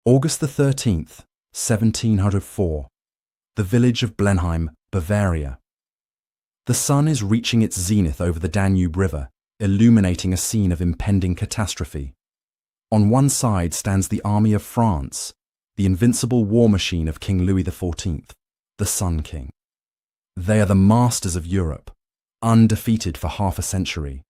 August the 13th, 1704. The village of Blenheim, Bavaria. The sun is reaching its zenith over the Danube River, illuminating a scene of impending catastrophe. On one side stands the army of France, the invincible war machine of King Louis XIV, the Sun King. They are the masters of Europe, undefeated for half a century,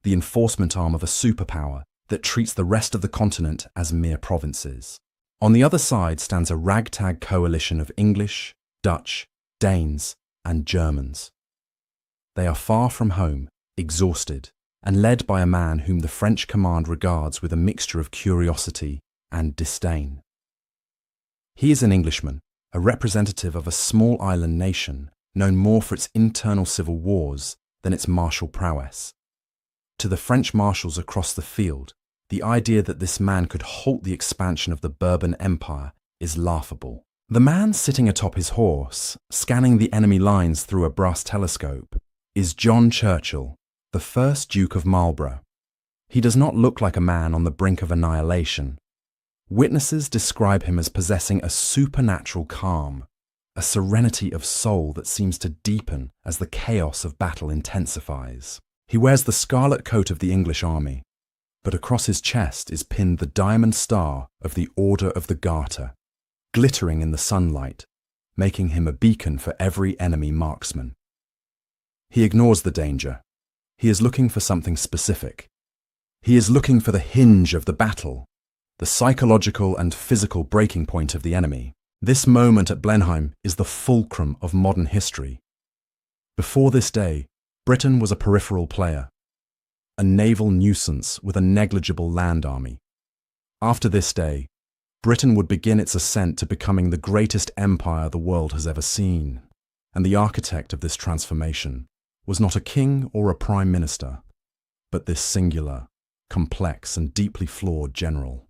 the enforcement arm of a superpower that treats the rest of the continent as mere provinces. On the other side stands a ragtag coalition of English, Dutch, Danes, and Germans. They are far from home, exhausted, and led by a man whom the French command regards with a mixture of curiosity and disdain. He is an Englishman, a representative of a small island nation known more for its internal civil wars than its martial prowess. To the French marshals across the field, the idea that this man could halt the expansion of the Bourbon Empire is laughable. The man sitting atop his horse, scanning the enemy lines through a brass telescope, is John Churchill, the first Duke of Marlborough. He does not look like a man on the brink of annihilation. Witnesses describe him as possessing a supernatural calm, a serenity of soul that seems to deepen as the chaos of battle intensifies. He wears the scarlet coat of the English army, but across his chest is pinned the diamond star of the Order of the Garter, glittering in the sunlight, making him a beacon for every enemy marksman. He ignores the danger. He is looking for something specific. He is looking for the hinge of the battle, the psychological and physical breaking point of the enemy. This moment at Blenheim is the fulcrum of modern history. Before this day, Britain was a peripheral player, a naval nuisance with a negligible land army. After this day, Britain would begin its ascent to becoming the greatest empire the world has ever seen. And the architect of this transformation was not a king or a prime minister, but this singular, complex and deeply flawed general.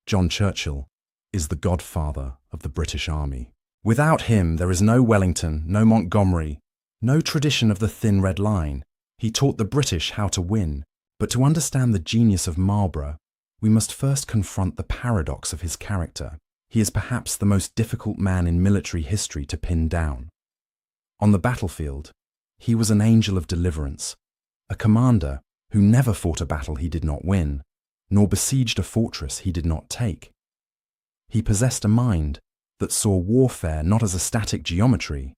John Churchill is the godfather of the British Army. Without him, there is no Wellington, no Montgomery, no tradition of the thin red line. He taught the British how to win, but to understand the genius of Marlborough, we must first confront the paradox of his character. He is perhaps the most difficult man in military history to pin down. On the battlefield, he was an angel of deliverance, a commander who never fought a battle he did not win, nor besieged a fortress he did not take. He possessed a mind that saw warfare not as a static geometry,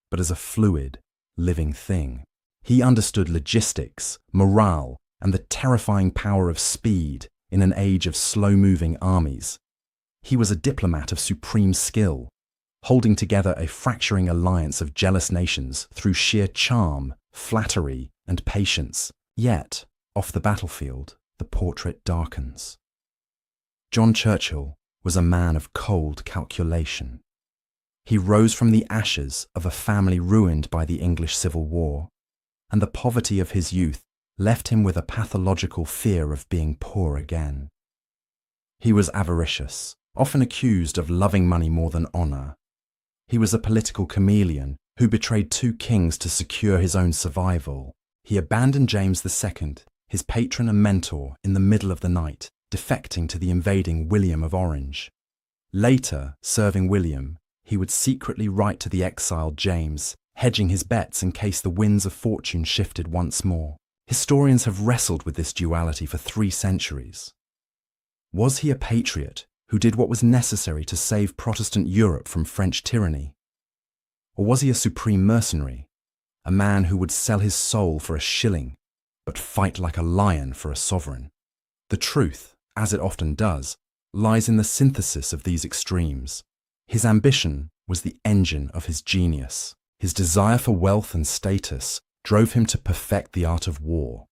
but as a fluid, living thing. He understood logistics, morale, and the terrifying power of speed in an age of slow-moving armies. He was a diplomat of supreme skill, holding together a fracturing alliance of jealous nations through sheer charm, flattery, and patience. Yet, off the battlefield, the portrait darkens. John Churchill was a man of cold calculation. He rose from the ashes of a family ruined by the English Civil War, and the poverty of his youth left him with a pathological fear of being poor again. He was avaricious, often accused of loving money more than honour. He was a political chameleon who betrayed two kings to secure his own survival. He abandoned James II, his patron and mentor, in the middle of the night, defecting to the invading William of Orange. Later, serving William, he would secretly write to the exiled James, hedging his bets in case the winds of fortune shifted once more. Historians have wrestled with this duality for 3 centuries. Was he a patriot who did what was necessary to save Protestant Europe from French tyranny? Or was he a supreme mercenary, a man who would sell his soul for a shilling, but fight like a lion for a sovereign? The truth, as it often does, lies in the synthesis of these extremes. His ambition was the engine of his genius. His desire for wealth and status drove him to perfect the art of war.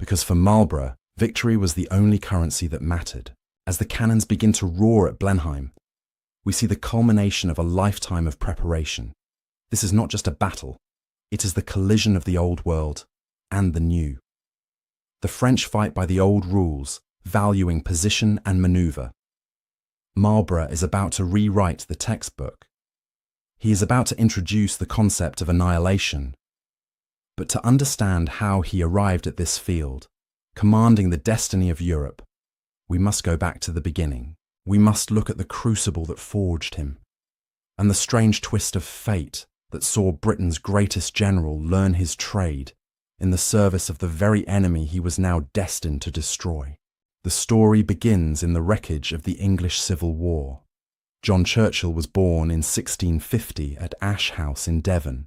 Because for Marlborough, victory was the only currency that mattered. As the cannons begin to roar at Blenheim, we see the culmination of a lifetime of preparation. This is not just a battle, it is the collision of the old world and the new. The French fight by the old rules, valuing position and manoeuvre. Marlborough is about to rewrite the textbook. He is about to introduce the concept of annihilation. But to understand how he arrived at this field, commanding the destiny of Europe, we must go back to the beginning. we must look at the crucible that forged him, and the strange twist of fate that saw Britain's greatest general learn his trade in the service of the very enemy he was now destined to destroy. The story begins in the wreckage of the English Civil War. John Churchill was born in 1650 at Ash House in Devon,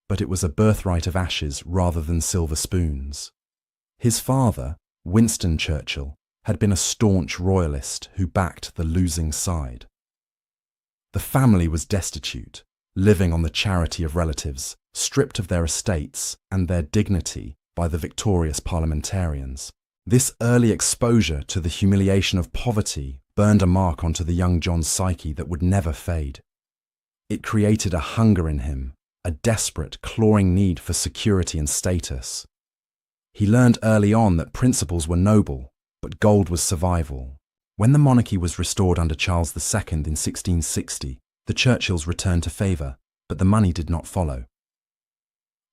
but it was a birthright of ashes rather than silver spoons. His father, Winston Churchill, had been a staunch royalist who backed the losing side. The family was destitute, living on the charity of relatives, stripped of their estates and their dignity by the victorious parliamentarians. This early exposure to the humiliation of poverty burned a mark onto the young John's psyche that would never fade. It created a hunger in him, a desperate, clawing need for security and status. He learned early on that principles were noble, but gold was survival. When the monarchy was restored under Charles II in 1660, the Churchills returned to favour, but the money did not follow.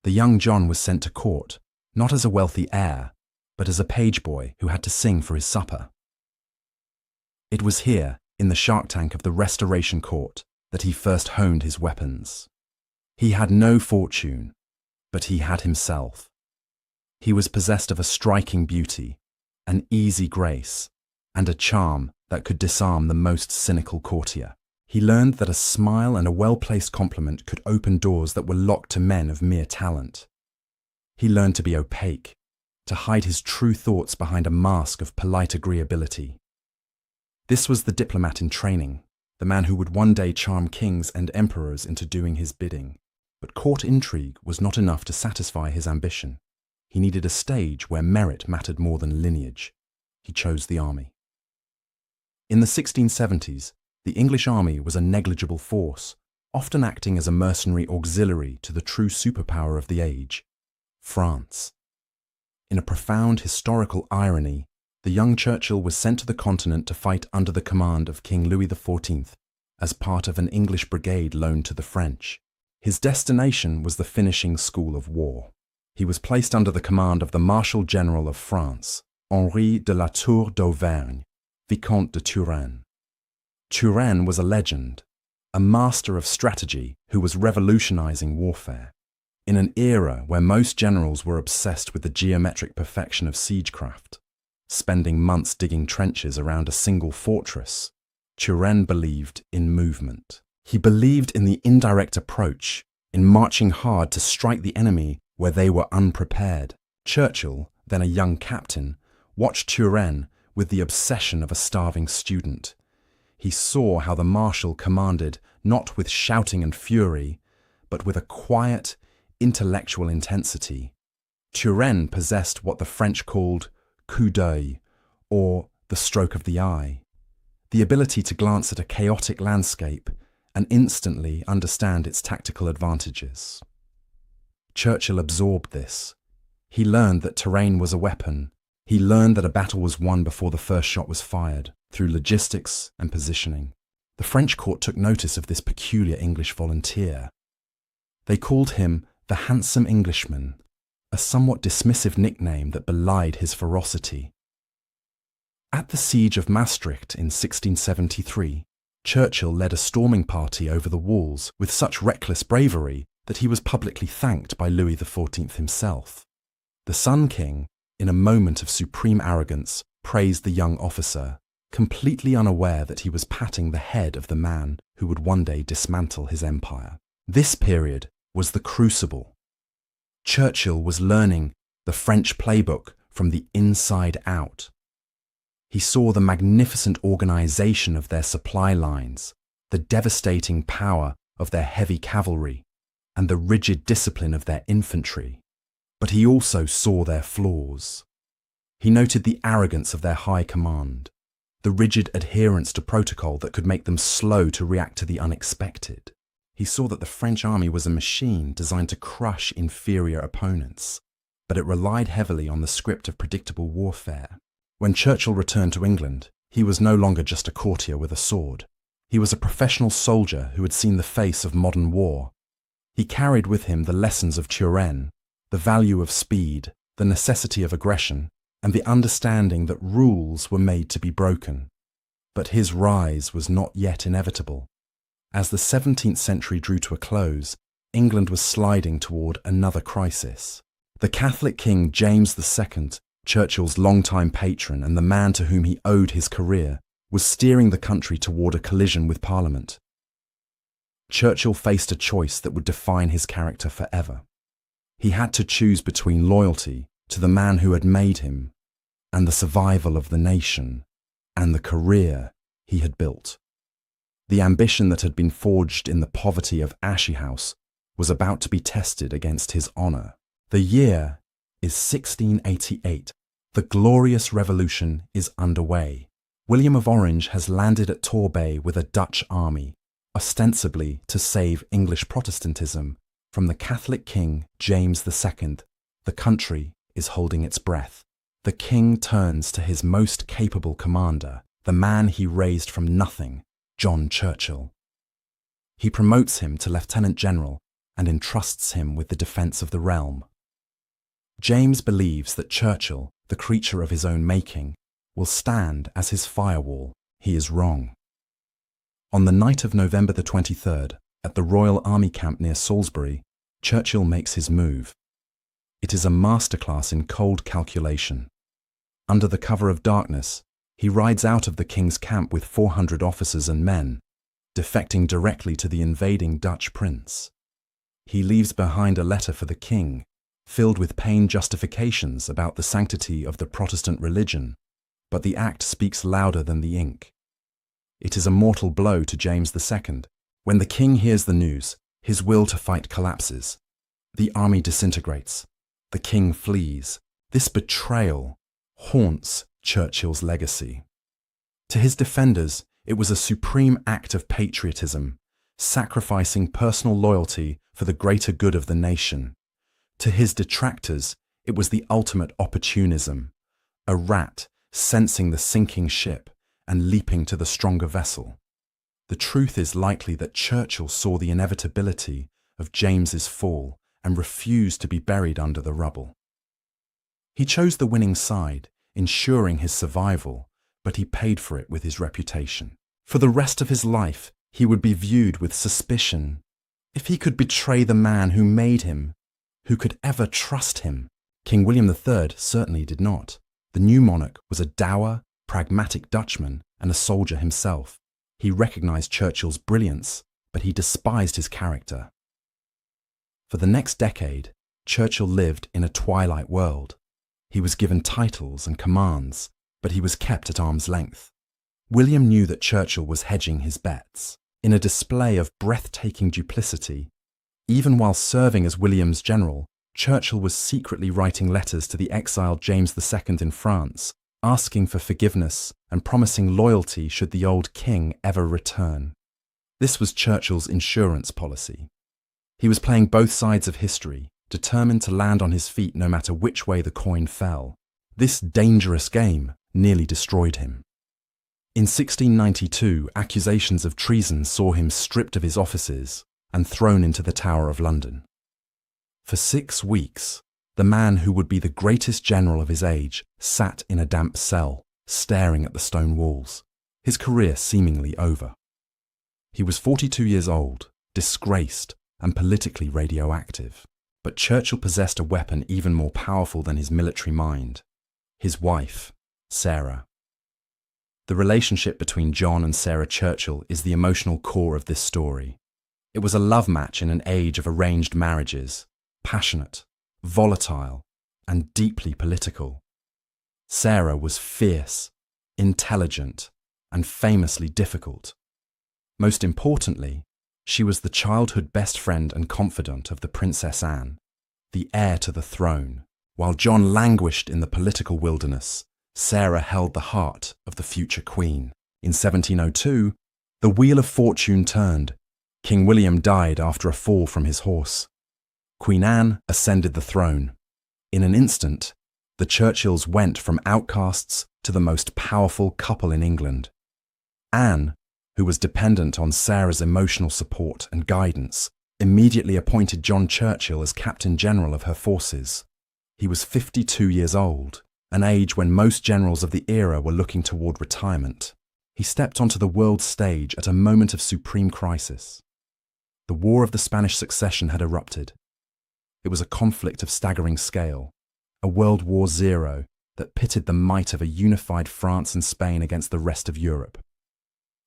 The young John was sent to court, not as a wealthy heir, but as a page boy who had to sing for his supper. It was here, in the shark tank of the Restoration Court, that he first honed his weapons. He had no fortune, but he had himself. He was possessed of a striking beauty, an easy grace, and a charm that could disarm the most cynical courtier. He learned that a smile and a well-placed compliment could open doors that were locked to men of mere talent. He learned to be opaque, to hide his true thoughts behind a mask of polite agreeability. This was the diplomat in training, the man who would one day charm kings and emperors into doing his bidding. But court intrigue was not enough to satisfy his ambition. He needed a stage where merit mattered more than lineage. He chose the army. In the 1670s, the English army was a negligible force, often acting as a mercenary auxiliary to the true superpower of the age, France. In a profound historical irony, the young Churchill was sent to the continent to fight under the command of King Louis XIV as part of an English brigade loaned to the French. His destination was the finishing school of war. He was placed under the command of the Marshal General of France, Henri de la Tour d'Auvergne, Vicomte de Turenne. Turenne was a legend, a master of strategy who was revolutionizing warfare. In an era where most generals were obsessed with the geometric perfection of siegecraft, spending months digging trenches around a single fortress, Turenne believed in movement. He believed in the indirect approach, in marching hard to strike the enemy where they were unprepared. Churchill, then a young captain, watched Turenne with the obsession of a starving student. He saw how the marshal commanded not with shouting and fury, but with a quiet, intellectual intensity. Turenne possessed what the French called coup d'œil, or the stroke of the eye, the ability to glance at a chaotic landscape and instantly understand its tactical advantages. Churchill absorbed this. He learned that terrain was a weapon. He learned that a battle was won before the first shot was fired, through logistics and positioning. The French court took notice of this peculiar English volunteer. They called him the handsome Englishman, a somewhat dismissive nickname that belied his ferocity. At the siege of Maastricht in 1673, Churchill led a storming party over the walls with such reckless bravery that he was publicly thanked by Louis XIV himself. The Sun King, in a moment of supreme arrogance, praised the young officer, completely unaware that he was patting the head of the man who would one day dismantle his empire. This period was the crucible. Churchill was learning the French playbook from the inside out. He saw the magnificent organization of their supply lines, the devastating power of their heavy cavalry, and the rigid discipline of their infantry. But he also saw their flaws. He noted the arrogance of their high command, the rigid adherence to protocol that could make them slow to react to the unexpected. He saw that the French army was a machine designed to crush inferior opponents, but it relied heavily on the script of predictable warfare. When Churchill returned to England, he was no longer just a courtier with a sword. He was a professional soldier who had seen the face of modern war. He carried with him the lessons of Turenne, the value of speed, the necessity of aggression, and the understanding that rules were made to be broken. But his rise was not yet inevitable. As the 17th century drew to a close, England was sliding toward another crisis. The Catholic King James II, Churchill's longtime patron and the man to whom he owed his career, was steering the country toward a collision with Parliament. Churchill faced a choice that would define his character forever. He had to choose between loyalty to the man who had made him and the survival of the nation and the career he had built. The ambition that had been forged in the poverty of Ashley House was about to be tested against his honour. The year is 1688. The glorious revolution is underway. William of Orange has landed at Torbay with a Dutch army, ostensibly to save English Protestantism from the Catholic King James II. The country is holding its breath. The king turns to his most capable commander, the man he raised from nothing, John Churchill. He promotes him to lieutenant general and entrusts him with the defence of the realm. James believes that Churchill, the creature of his own making, will stand as his firewall. He is wrong. On the night of November the 23rd, at the Royal Army camp near Salisbury, Churchill makes his move. It is a masterclass in cold calculation. Under the cover of darkness, he rides out of the king's camp with 400 officers and men, defecting directly to the invading Dutch prince. He leaves behind a letter for the king, filled with plain justifications about the sanctity of the Protestant religion, but the act speaks louder than the ink. It is a mortal blow to James II. When the king hears the news, his will to fight collapses. The army disintegrates. The king flees. This betrayal haunts Churchill's legacy. To his defenders, it was a supreme act of patriotism, sacrificing personal loyalty for the greater good of the nation. To his detractors, it was the ultimate opportunism, a rat sensing the sinking ship and leaping to the stronger vessel. The truth is likely that Churchill saw the inevitability of James's fall and refused to be buried under the rubble. He chose the winning side, ensuring his survival, but he paid for it with his reputation. For the rest of his life, he would be viewed with suspicion. If he could betray the man who made him, who could ever trust him? King William III certainly did not. The new monarch was a dour, pragmatic Dutchman and a soldier himself. He recognized Churchill's brilliance, but he despised his character. For the next decade, Churchill lived in a twilight world. He was given titles and commands, but he was kept at arm's length. William knew that Churchill was hedging his bets. In a display of breathtaking duplicity, even while serving as William's general, Churchill was secretly writing letters to the exiled James II in France, asking for forgiveness and promising loyalty should the old king ever return. This was Churchill's insurance policy. He was playing both sides of history, determined to land on his feet no matter which way the coin fell. This dangerous game nearly destroyed him. In 1692, accusations of treason saw him stripped of his offices and thrown into the Tower of London. For 6 weeks, the man who would be the greatest general of his age sat in a damp cell, staring at the stone walls, his career seemingly over. He was 42 years old, disgraced, and politically radioactive. But Churchill possessed a weapon even more powerful than his military mind: his wife, Sarah. The relationship between John and Sarah Churchill is the emotional core of this story. It was a love match in an age of arranged marriages, passionate, volatile, and deeply political. Sarah was fierce, intelligent, and famously difficult. Most importantly, she was the childhood best friend and confidant of the Princess Anne, the heir to the throne. While John languished in the political wilderness, Sarah held the heart of the future queen. In 1702, the wheel of fortune turned. King William died after a fall from his horse. Queen Anne ascended the throne. In an instant, the Churchills went from outcasts to the most powerful couple in England. Anne, who was dependent on Sarah's emotional support and guidance, immediately appointed John Churchill as Captain General of her forces. He was 52 years old, an age when most generals of the era were looking toward retirement. He stepped onto the world stage at a moment of supreme crisis. The War of the Spanish Succession had erupted. It was a conflict of staggering scale, a World War I that pitted the might of a unified France and Spain against the rest of Europe.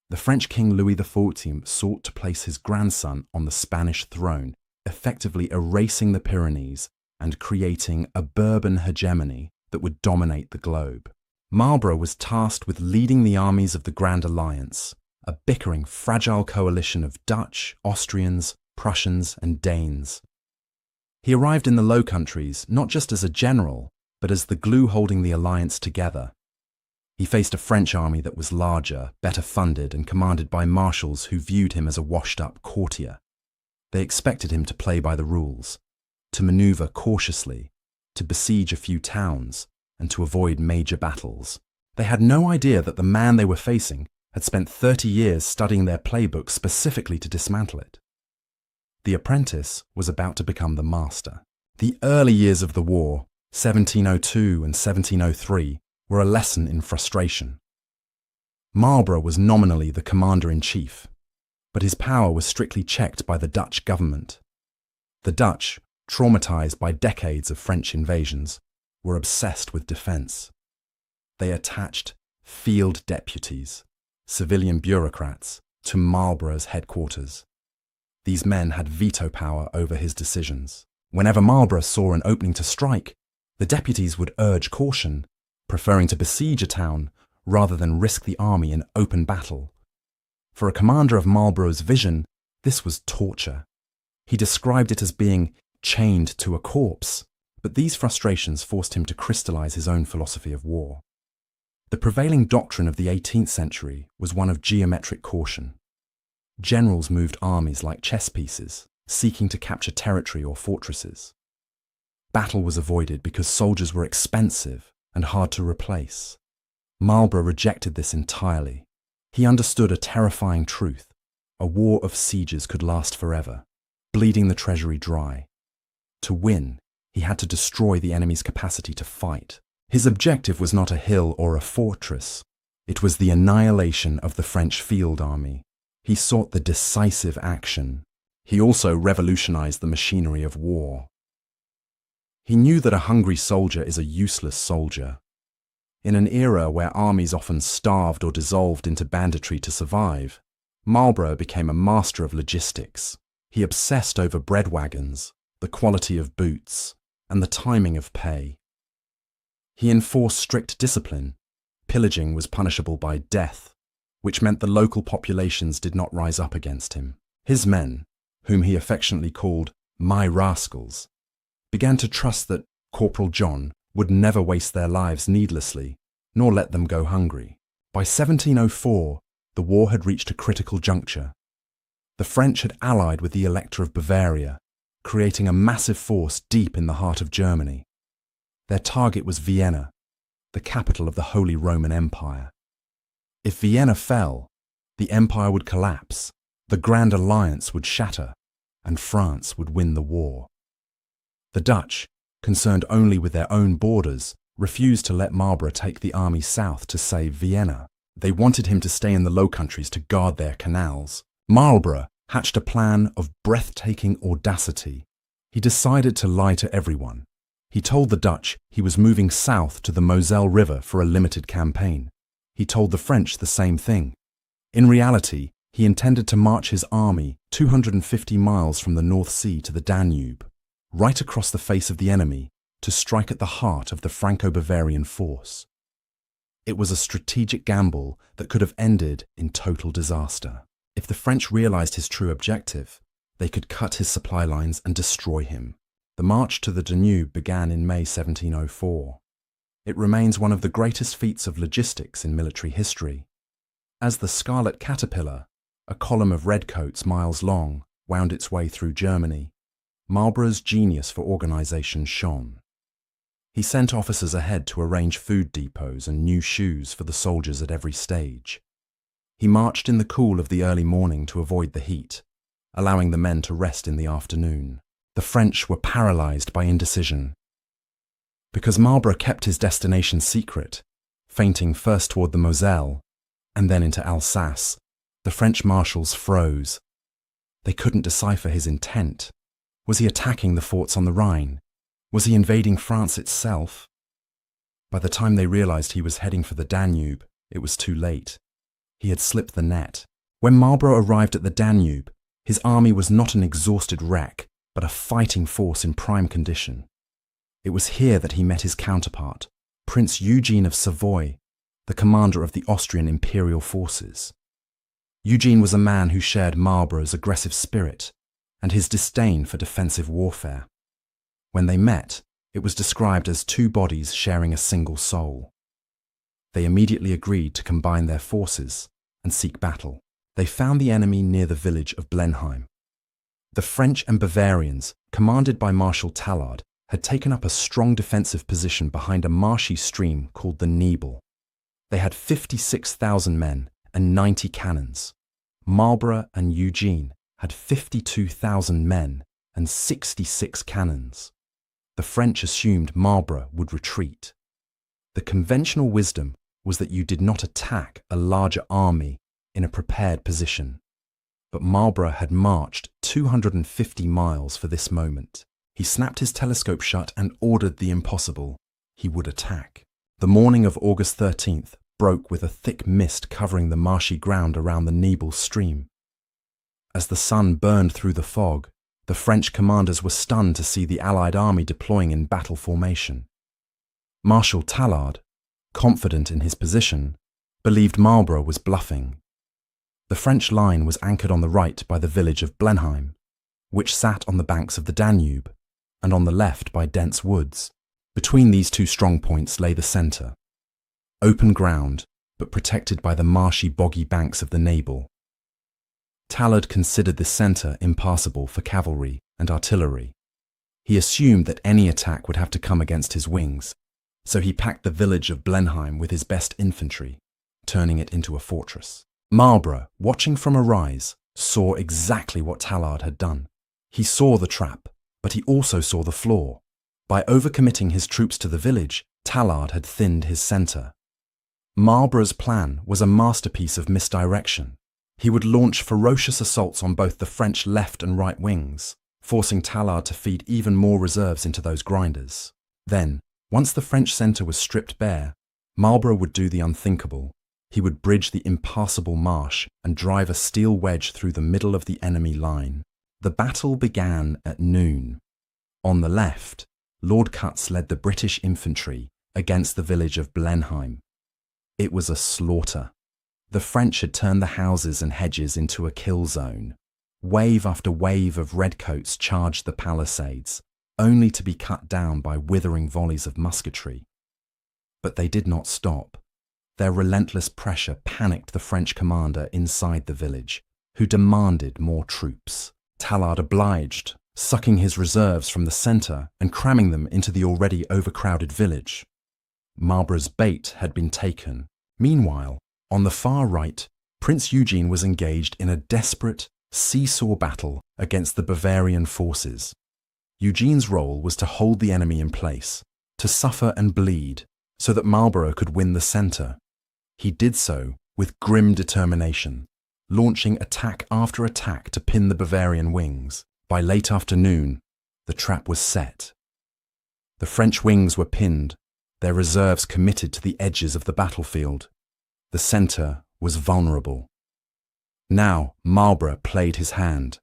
The French King Louis XIV sought to place his grandson on the Spanish throne, effectively erasing the Pyrenees and creating a Bourbon hegemony that would dominate the globe. Marlborough was tasked with leading the armies of the Grand Alliance, a bickering, fragile coalition of Dutch, Austrians, Prussians, and Danes. He arrived in the Low Countries not just as a general, but as the glue holding the alliance together. He faced a French army that was larger, better funded, and commanded by marshals who viewed him as a washed-up courtier. They expected him to play by the rules, to maneuver cautiously, to besiege a few towns, and to avoid major battles. They had no idea that the man they were facing had spent 30 years studying their playbook specifically to dismantle it. The apprentice was about to become the master. The early years of the war, 1702 and 1703, were a lesson in frustration. Marlborough was nominally the commander-in-chief, but his power was strictly checked by the Dutch government. The Dutch, traumatized by decades of French invasions, were obsessed with defense. They attached field deputies, civilian bureaucrats, to Marlborough's headquarters. These men had veto power over his decisions. Whenever Marlborough saw an opening to strike, the deputies would urge caution, preferring to besiege a town rather than risk the army in open battle. For a commander of Marlborough's vision, this was torture. He described it as being chained to a corpse, but these frustrations forced him to crystallize his own philosophy of war. The prevailing doctrine of the 18th century was one of geometric caution. Generals moved armies like chess pieces, seeking to capture territory or fortresses. Battle was avoided because soldiers were expensive and hard to replace. Marlborough rejected this entirely. He understood a terrifying truth: a war of sieges could last forever, bleeding the treasury dry. To win, he had to destroy the enemy's capacity to fight. His objective was not a hill or a fortress. It was the annihilation of the French field army. He sought the decisive action. He also revolutionized the machinery of war. He knew that a hungry soldier is a useless soldier. In an era where armies often starved or dissolved into banditry to survive, Marlborough became a master of logistics. He obsessed over bread wagons, the quality of boots, and the timing of pay. He enforced strict discipline. Pillaging was punishable by death, which meant the local populations did not rise up against him. His men, whom he affectionately called "my rascals," began to trust that Corporal John would never waste their lives needlessly, nor let them go hungry. By 1704, the war had reached a critical juncture. The French had allied with the Elector of Bavaria, creating a massive force deep in the heart of Germany. Their target was Vienna, the capital of the Holy Roman Empire. If Vienna fell, the empire would collapse, the Grand Alliance would shatter, and France would win the war. The Dutch, concerned only with their own borders, refused to let Marlborough take the army south to save Vienna. They wanted him to stay in the Low Countries to guard their canals. Marlborough hatched a plan of breathtaking audacity. He decided to lie to everyone. He told the Dutch he was moving south to the Moselle River for a limited campaign. He told the French the same thing. In reality, he intended to march his army 250 miles from the North Sea to the Danube, right across the face of the enemy, to strike at the heart of the Franco-Bavarian force. It was a strategic gamble that could have ended in total disaster. If the French realized his true objective, they could cut his supply lines and destroy him. The march to the Danube began in May 1704. It remains one of the greatest feats of logistics in military history. As the Scarlet Caterpillar, a column of redcoats miles long, wound its way through Germany, Marlborough's genius for organization shone. He sent officers ahead to arrange food depots and new shoes for the soldiers at every stage. He marched in the cool of the early morning to avoid the heat, allowing the men to rest in the afternoon. The French were paralyzed by indecision. Because Marlborough kept his destination secret, feinting first toward the Moselle, and then into Alsace, the French marshals froze. They couldn't decipher his intent. Was he attacking the forts on the Rhine? Was he invading France itself? By the time they realized he was heading for the Danube, it was too late. He had slipped the net. When Marlborough arrived at the Danube, his army was not an exhausted wreck, but a fighting force in prime condition. It was here that he met his counterpart, Prince Eugene of Savoy, the commander of the Austrian imperial forces. Eugene was a man who shared Marlborough's aggressive spirit and his disdain for defensive warfare. When they met, it was described as two bodies sharing a single soul. They immediately agreed to combine their forces and seek battle. They found the enemy near the village of Blenheim. The French and Bavarians, commanded by Marshal Tallard, had taken up a strong defensive position behind a marshy stream called the Nebel. They had 56,000 men and 90 cannons. Marlborough and Eugene had 52,000 men and 66 cannons. The French assumed Marlborough would retreat. The conventional wisdom was that you did not attack a larger army in a prepared position. But Marlborough had marched 250 miles for this moment. He snapped his telescope shut and ordered the impossible. He would attack. The morning of August 13th broke with a thick mist covering the marshy ground around the Nebel stream. As the sun burned through the fog, the French commanders were stunned to see the Allied army deploying in battle formation. Marshal Tallard, confident in his position, believed Marlborough was bluffing. The French line was anchored on the right by the village of Blenheim, which sat on the banks of the Danube, and on the left by dense woods. Between these two strong points lay the centre. Open ground, but protected by the marshy, boggy banks of the Nebel. Tallard considered the centre impassable for cavalry and artillery. He assumed that any attack would have to come against his wings, so he packed the village of Blenheim with his best infantry, turning it into a fortress. Marlborough, watching from a rise, saw exactly what Tallard had done. He saw the trap, but he also saw the flaw. By overcommitting his troops to the village, Tallard had thinned his centre. Marlborough's plan was a masterpiece of misdirection. He would launch ferocious assaults on both the French left and right wings, forcing Tallard to feed even more reserves into those grinders. Then, once the French centre was stripped bare, Marlborough would do the unthinkable. He would bridge the impassable marsh and drive a steel wedge through the middle of the enemy line. The battle began at noon. On the left, Lord Cutts led the British infantry against the village of Blenheim. It was a slaughter. The French had turned the houses and hedges into a kill zone. Wave after wave of redcoats charged the palisades, only to be cut down by withering volleys of musketry. But they did not stop. Their relentless pressure panicked the French commander inside the village, who demanded more troops. Tallard obliged, sucking his reserves from the centre and cramming them into the already overcrowded village. Marlborough's bait had been taken. Meanwhile, on the far right, Prince Eugene was engaged in a desperate, seesaw battle against the Bavarian forces. Eugene's role was to hold the enemy in place, to suffer and bleed, so that Marlborough could win the centre. He did so with grim determination, launching attack after attack to pin the Bavarian wings. By late afternoon, the trap was set. The French wings were pinned, their reserves committed to the edges of the battlefield. The centre was vulnerable. Now Marlborough played his hand.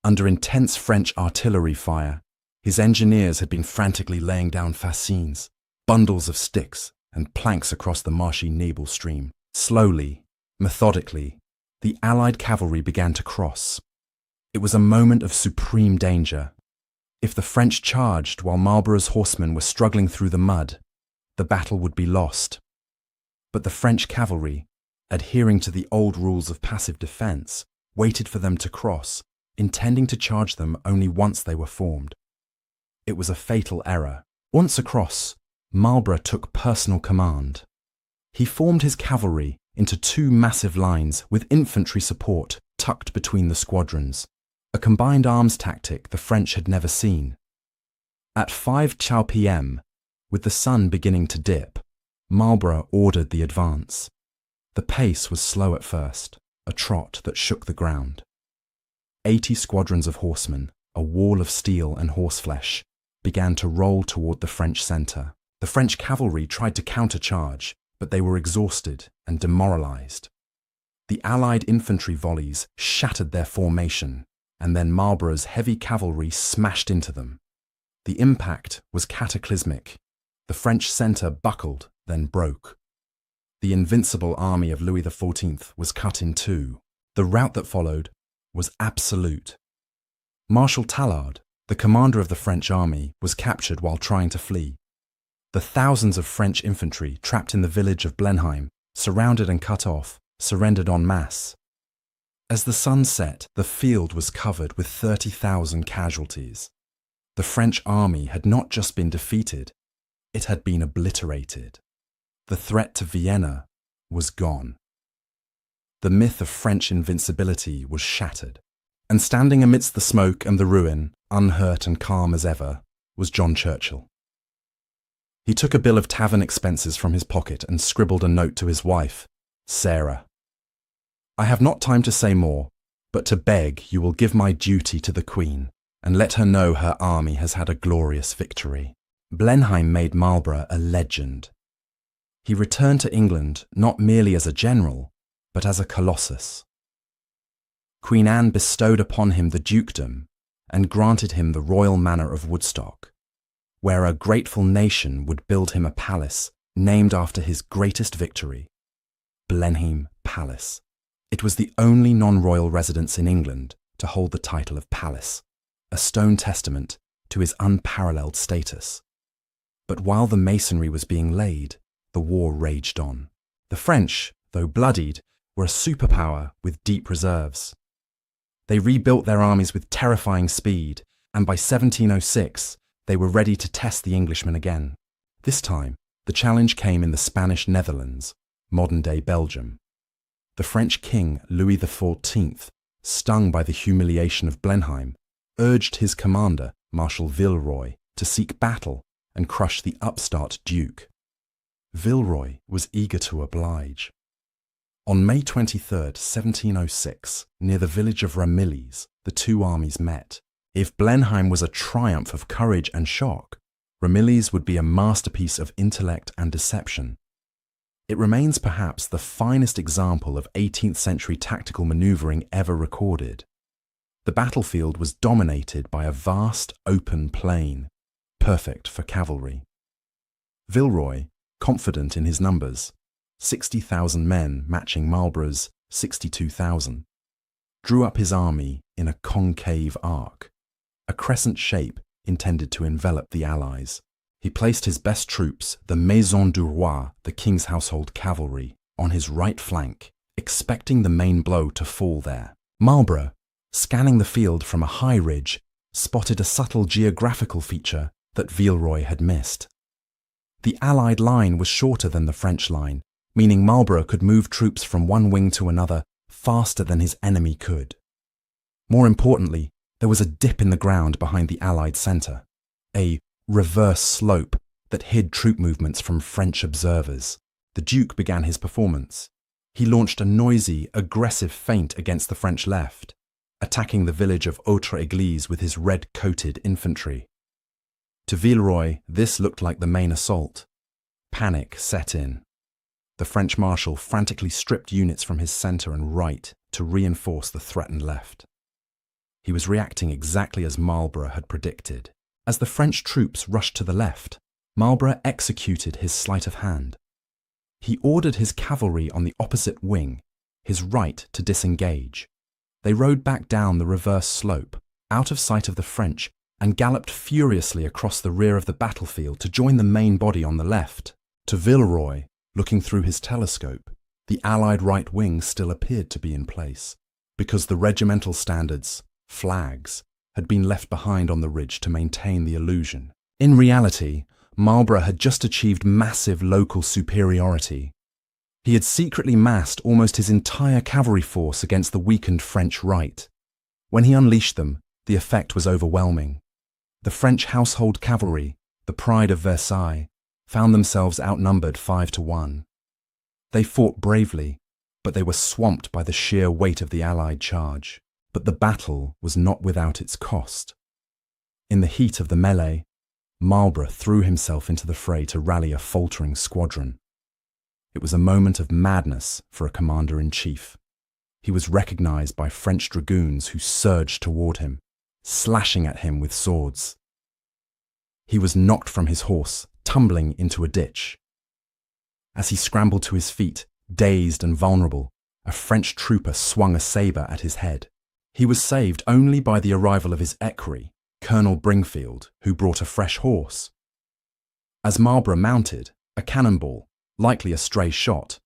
Under intense French artillery fire, his engineers had been frantically laying down fascines, bundles of sticks and planks across the marshy Nebel stream. Slowly, methodically, the Allied cavalry began to cross. It was a moment of supreme danger. If the French charged while Marlborough's horsemen were struggling through the mud, the battle would be lost. But the French cavalry, adhering to the old rules of passive defence, waited for them to cross, intending to charge them only once they were formed. It was a fatal error. Once across, Marlborough took personal command. He formed his cavalry into two massive lines with infantry support tucked between the squadrons, a combined arms tactic the French had never seen. At 5 p.m, with the sun beginning to dip, Marlborough ordered the advance. The pace was slow at first, a trot that shook the ground. 80 squadrons of horsemen, a wall of steel and horseflesh, began to roll toward the French centre. The French cavalry tried to countercharge, but they were exhausted and demoralized. The Allied infantry volleys shattered their formation, and then Marlborough's heavy cavalry smashed into them. The impact was cataclysmic. The French centre buckled, then broke. The invincible army of Louis XIV was cut in two. The rout that followed was absolute. Marshal Tallard, the commander of the French army, was captured while trying to flee. The thousands of French infantry trapped in the village of Blenheim, surrounded and cut off, surrendered en masse. As the sun set, the field was covered with 30,000 casualties. The French army had not just been defeated, it had been obliterated. The threat to Vienna was gone. The myth of French invincibility was shattered. And standing amidst the smoke and the ruin, unhurt and calm as ever, was John Churchill. He took a bill of tavern expenses from his pocket and scribbled a note to his wife, Sarah. "I have not time to say more, but to beg you will give my duty to the Queen, and let her know her army has had a glorious victory." Blenheim made Marlborough a legend. He returned to England not merely as a general, but as a colossus. Queen Anne bestowed upon him the dukedom and granted him the royal manor of Woodstock, where a grateful nation would build him a palace named after his greatest victory, Blenheim Palace. It was the only non-royal residence in England to hold the title of palace, a stone testament to his unparalleled status. But while the masonry was being laid, the war raged on. The French, though bloodied, were a superpower with deep reserves. They rebuilt their armies with terrifying speed, and by 1706, they were ready to test the Englishmen again. This time, the challenge came in the Spanish Netherlands, modern-day Belgium. The French king, Louis XIV, stung by the humiliation of Blenheim, urged his commander, Marshal Villeroy, to seek battle and crush the upstart Duke. Villeroy was eager to oblige. On May 23, 1706, near the village of Ramillies, the two armies met. If Blenheim was a triumph of courage and shock, Ramillies would be a masterpiece of intellect and deception. It remains perhaps the finest example of 18th century tactical maneuvering ever recorded. The battlefield was dominated by a vast open plain, perfect for cavalry. Villeroy, confident in his numbers, 60,000 men matching Marlborough's 62,000, drew up his army in a concave arc, a crescent shape intended to envelop the Allies. He placed his best troops, the Maison du Roi, the King's Household Cavalry, on his right flank, expecting the main blow to fall there. Marlborough, scanning the field from a high ridge, spotted a subtle geographical feature that Villeroy had missed. The Allied line was shorter than the French line, meaning Marlborough could move troops from one wing to another faster than his enemy could. More importantly, there was a dip in the ground behind the Allied centre, a reverse slope that hid troop movements from French observers. The Duke began his performance. He launched a noisy, aggressive feint against the French left, attacking the village of Autre-Église with his red-coated infantry. To Villeroy, this looked like the main assault. Panic set in. The French marshal frantically stripped units from his centre and right to reinforce the threatened left. He was reacting exactly as Marlborough had predicted. As the French troops rushed to the left, Marlborough executed his sleight of hand. He ordered his cavalry on the opposite wing, his right, to disengage. They rode back down the reverse slope, out of sight of the French, and galloped furiously across the rear of the battlefield to join the main body on the left. To Villeroy, looking through his telescope, the Allied right wing still appeared to be in place, because the regimental standards, flags, had been left behind on the ridge to maintain the illusion. In reality, Marlborough had just achieved massive local superiority. He had secretly massed almost his entire cavalry force against the weakened French right. When he unleashed them, the effect was overwhelming. The French household cavalry, the pride of Versailles, found themselves outnumbered 5-1. They fought bravely, but they were swamped by the sheer weight of the Allied charge. But the battle was not without its cost. In the heat of the melee, Marlborough threw himself into the fray to rally a faltering squadron. It was a moment of madness for a commander-in-chief. He was recognized by French dragoons who surged toward him, slashing at him with swords. He was knocked from his horse, tumbling into a ditch. As he scrambled to his feet, dazed and vulnerable, a French trooper swung a sabre at his head. He was saved only by the arrival of his equerry, Colonel Bringfield, who brought a fresh horse. As Marlborough mounted, a cannonball, likely a stray shot,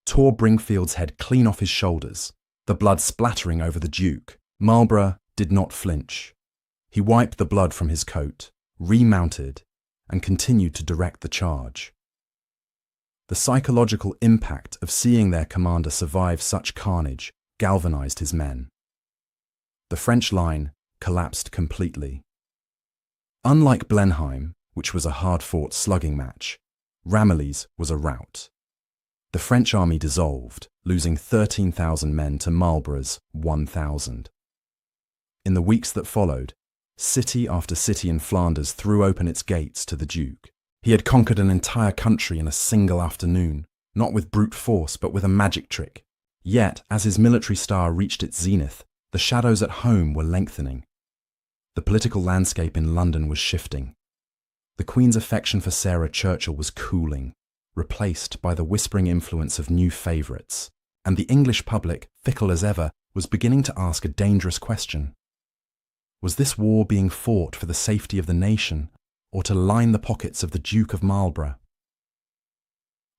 tore Bringfield's head clean off his shoulders, the blood splattering over the Duke. Marlborough did not flinch. He wiped the blood from his coat, remounted, and continued to direct the charge. The psychological impact of seeing their commander survive such carnage galvanized his men. The French line collapsed completely. Unlike Blenheim, which was a hard-fought slugging match, Ramillies was a rout. The French army dissolved, losing 13,000 men to Marlborough's 1,000. In the weeks that followed, city after city in Flanders threw open its gates to the Duke. He had conquered an entire country in a single afternoon, not with brute force but with a magic trick. Yet, as his military star reached its zenith, the shadows at home were lengthening. The political landscape in London was shifting. The Queen's affection for Sarah Churchill was cooling, replaced by the whispering influence of new favourites, and the English public, fickle as ever, was beginning to ask a dangerous question. Was this war being fought for the safety of the nation, or to line the pockets of the Duke of Marlborough?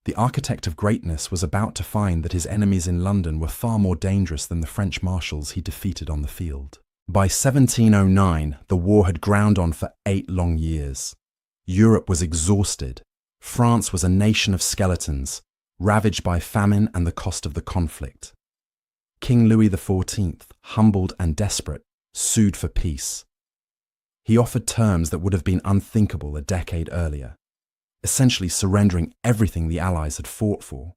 The architect of greatness was about to find that his enemies in London were far more dangerous than the French marshals he defeated on the field. By 1709, the war had ground on for 8 long years. Europe was exhausted. France was a nation of skeletons, ravaged by famine and the cost of the conflict. King Louis XIV, humbled and desperate, sued for peace. He offered terms that would have been unthinkable a decade earlier, essentially surrendering everything the Allies had fought for.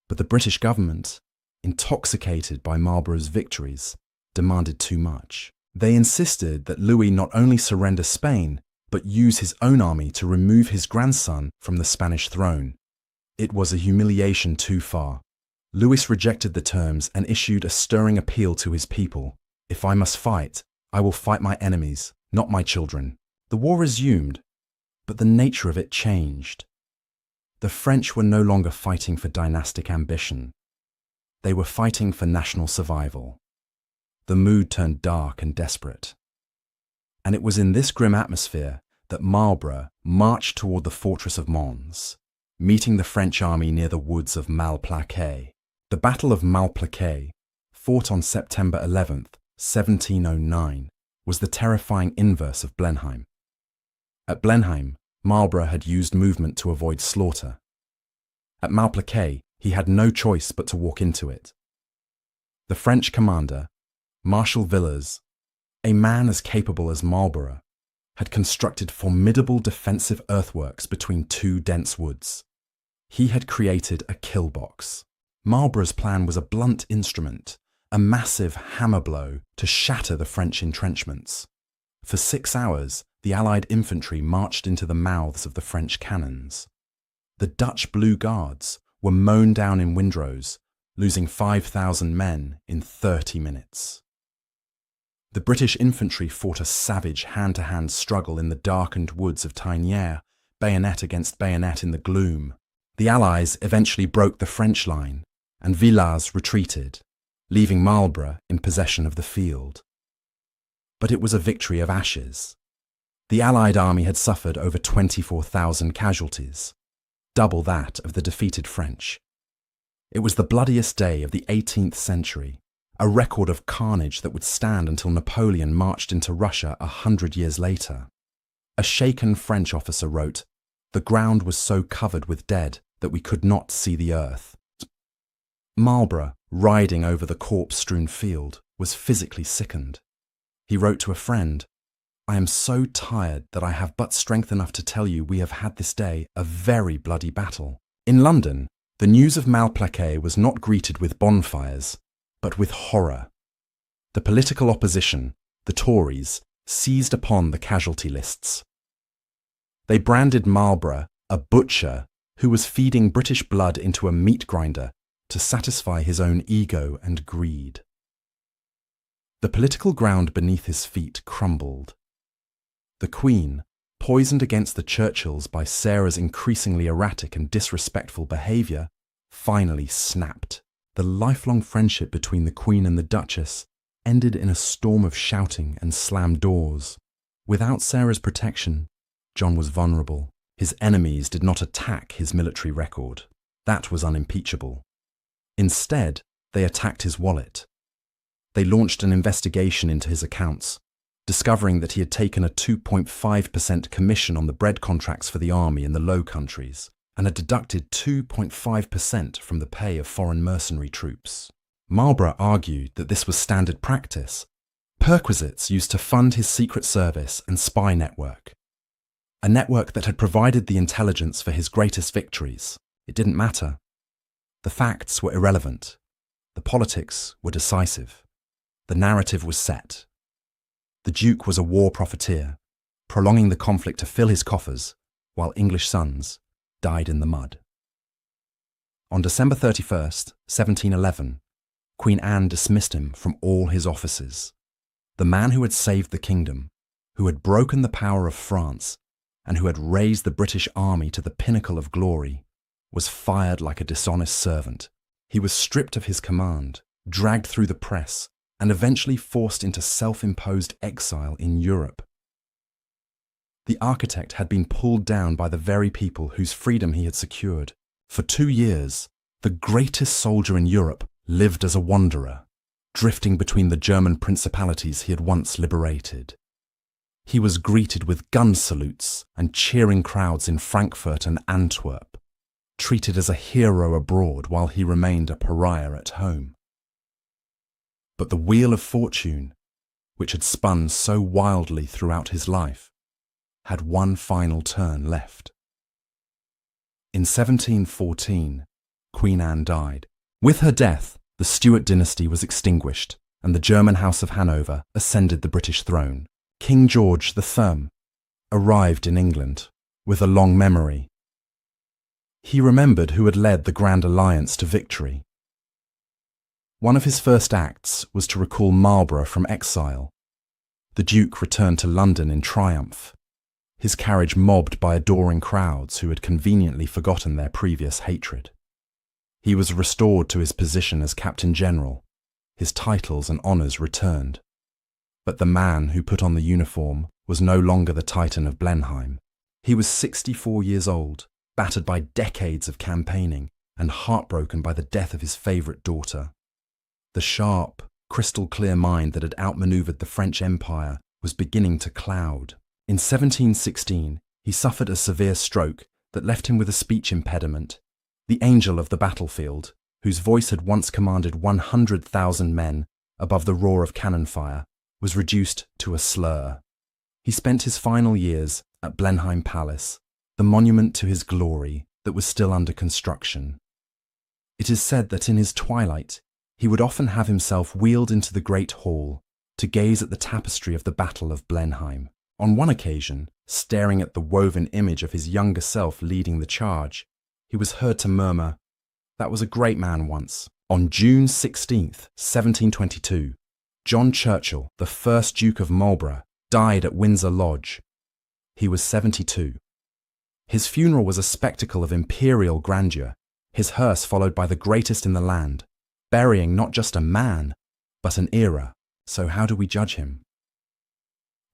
But the British government, intoxicated by Marlborough's victories, demanded too much. They insisted that Louis not only surrender Spain, but use his own army to remove his grandson from the Spanish throne. It was a humiliation too far. Louis rejected the terms and issued a stirring appeal to his people. If I must fight, I will fight my enemies, not my children. The war resumed, but the nature of it changed. The French were no longer fighting for dynastic ambition. They were fighting for national survival. The mood turned dark and desperate. And it was in this grim atmosphere that Marlborough marched toward the fortress of Mons, meeting the French army near the woods of Malplaquet. The Battle of Malplaquet, fought on September 11th, 1709, was the terrifying inverse of Blenheim. At Blenheim, Marlborough had used movement to avoid slaughter. At Malplaquet, he had no choice but to walk into it. The French commander, Marshal Villars, a man as capable as Marlborough, had constructed formidable defensive earthworks between 2 dense woods. He had created a kill box. Marlborough's plan was a blunt instrument, a massive hammer blow to shatter the French entrenchments. For 6 hours, the Allied infantry marched into the mouths of the French cannons. The Dutch Blue Guards were mown down in windrows, losing 5,000 men in 30 minutes. The British infantry fought a savage hand-to-hand struggle in the darkened woods of Tignières, bayonet against bayonet in the gloom. The Allies eventually broke the French line, and Villars retreated, leaving Marlborough in possession of the field. But it was a victory of ashes. The Allied army had suffered over 24,000 casualties, double that of the defeated French. It was the bloodiest day of the 18th century, a record of carnage that would stand until Napoleon marched into Russia 100 years later. A shaken French officer wrote, "The ground was so covered with dead that we could not see the earth." Marlborough, riding over the corpse-strewn field, was physically sickened. He wrote to a friend, "I am so tired that I have but strength enough to tell you we have had this day a very bloody battle." In London, The news of Malplaquet was not greeted with bonfires, but with horror. The political opposition, the Tories, seized upon the casualty lists. They branded Marlborough a butcher who was feeding British blood into a meat grinder to satisfy his own ego and greed. The political ground beneath his feet crumbled. The Queen, poisoned against the Churchills by Sarah's increasingly erratic and disrespectful behaviour, finally snapped. The lifelong friendship between the Queen and the Duchess ended in a storm of shouting and slammed doors. Without Sarah's protection, John was vulnerable. His enemies did not attack his military record. That was unimpeachable. Instead, they attacked his wallet. They launched an investigation into his accounts, discovering that he had taken a 2.5% commission on the bread contracts for the army in the Low Countries and had deducted 2.5% from the pay of foreign mercenary troops. Marlborough argued that this was standard practice, perquisites used to fund his secret service and spy network, a network that had provided the intelligence for his greatest victories. It didn't matter. The facts were irrelevant. The politics were decisive. The narrative was set. The Duke was a war profiteer, prolonging the conflict to fill his coffers, while English sons died in the mud. On December 31st, 1711, Queen Anne dismissed him from all his offices. The man who had saved the kingdom, who had broken the power of France, and who had raised the British army to the pinnacle of glory, was fired like a dishonest servant. He was stripped of his command, dragged through the press, and eventually forced into self-imposed exile in Europe. The architect had been pulled down by the very people whose freedom he had secured. For 2 years, the greatest soldier in Europe lived as a wanderer, drifting between the German principalities he had once liberated. He was greeted with gun salutes and cheering crowds in Frankfurt and Antwerp, treated as a hero abroad while he remained a pariah at home. But the wheel of fortune, which had spun so wildly throughout his life, had one final turn left. In 1714, Queen Anne died. With her death, the Stuart dynasty was extinguished, and the German House of Hanover ascended the British throne. King George III arrived in England with a long memory. He remembered who had led the Grand Alliance to victory. One of his first acts was to recall Marlborough from exile. The Duke returned to London in triumph, his carriage mobbed by adoring crowds who had conveniently forgotten their previous hatred. He was restored to his position as Captain General, his titles and honours returned. But the man who put on the uniform was no longer the Titan of Blenheim. He was 64 years old, battered by decades of campaigning and heartbroken by the death of his favourite daughter. The sharp, crystal-clear mind that had outmanoeuvred the French Empire was beginning to cloud. In 1716, he suffered a severe stroke that left him with a speech impediment. The angel of the battlefield, whose voice had once commanded 100,000 men above the roar of cannon fire, was reduced to a slur. He spent his final years at Blenheim Palace, the monument to his glory that was still under construction. It is said that in his twilight, he would often have himself wheeled into the great hall to gaze at the tapestry of the Battle of Blenheim. On one occasion, staring at the woven image of his younger self leading the charge, he was heard to murmur, "That was a great man once." On June 16th, 1722, John Churchill, the first Duke of Marlborough, died at Windsor Lodge. He was 72. His funeral was a spectacle of imperial grandeur, his hearse followed by the greatest in the land, burying not just a man, but an era. So how do we judge him?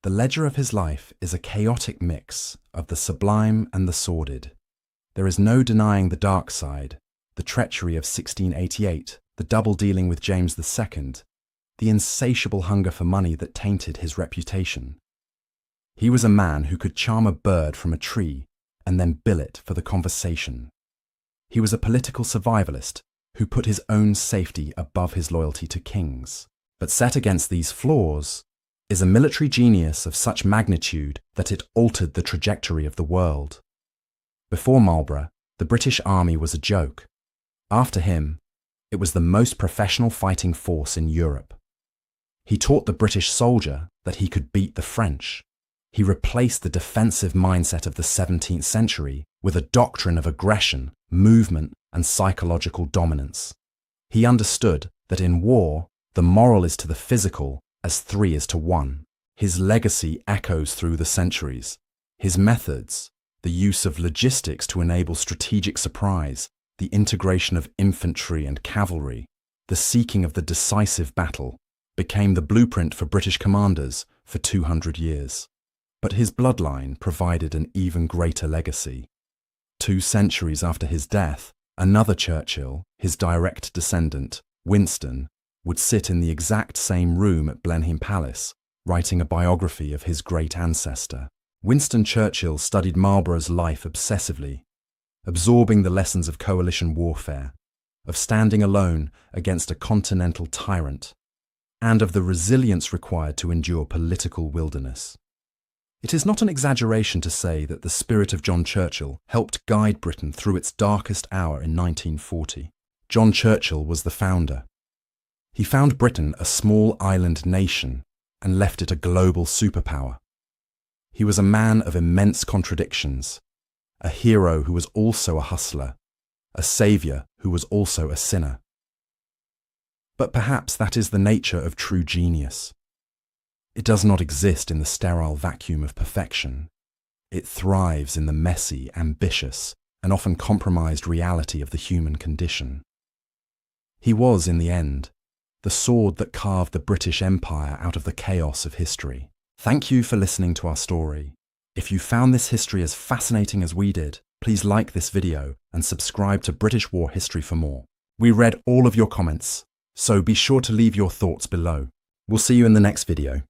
The ledger of his life is a chaotic mix of the sublime and the sordid. There is no denying the dark side, the treachery of 1688, the double dealing with James II, the insatiable hunger for money that tainted his reputation. He was a man who could charm a bird from a tree and then bill it for the conversation. He was a political survivalist who put his own safety above his loyalty to kings. But set against these flaws is a military genius of such magnitude that it altered the trajectory of the world. Before Marlborough, the British army was a joke. After him, it was the most professional fighting force in Europe. He taught the British soldier that he could beat the French. He replaced the defensive mindset of the 17th century with a doctrine of aggression, movement, and psychological dominance. He understood that in war, the moral is to the physical as 3 is to 1. His legacy echoes through the centuries. His methods, the use of logistics to enable strategic surprise, the integration of infantry and cavalry, the seeking of the decisive battle, became the blueprint for British commanders for 200 years. But his bloodline provided an even greater legacy. 2 centuries after his death, another Churchill, his direct descendant, Winston, would sit in the exact same room at Blenheim Palace, writing a biography of his great ancestor. Winston Churchill studied Marlborough's life obsessively, absorbing the lessons of coalition warfare, of standing alone against a continental tyrant, and of the resilience required to endure political wilderness. It is not an exaggeration to say that the spirit of John Churchill helped guide Britain through its darkest hour in 1940. John Churchill was the founder. He found Britain a small island nation and left it a global superpower. He was a man of immense contradictions, a hero who was also a hustler, a saviour who was also a sinner. But perhaps that is the nature of true genius. It does not exist in the sterile vacuum of perfection. It thrives in the messy, ambitious, and often compromised reality of the human condition. He was, in the end, the sword that carved the British Empire out of the chaos of history. Thank you for listening to our story. If you found this history as fascinating as we did, please like this video and subscribe to British War History for more. We read all of your comments, so be sure to leave your thoughts below. We'll see you in the next video.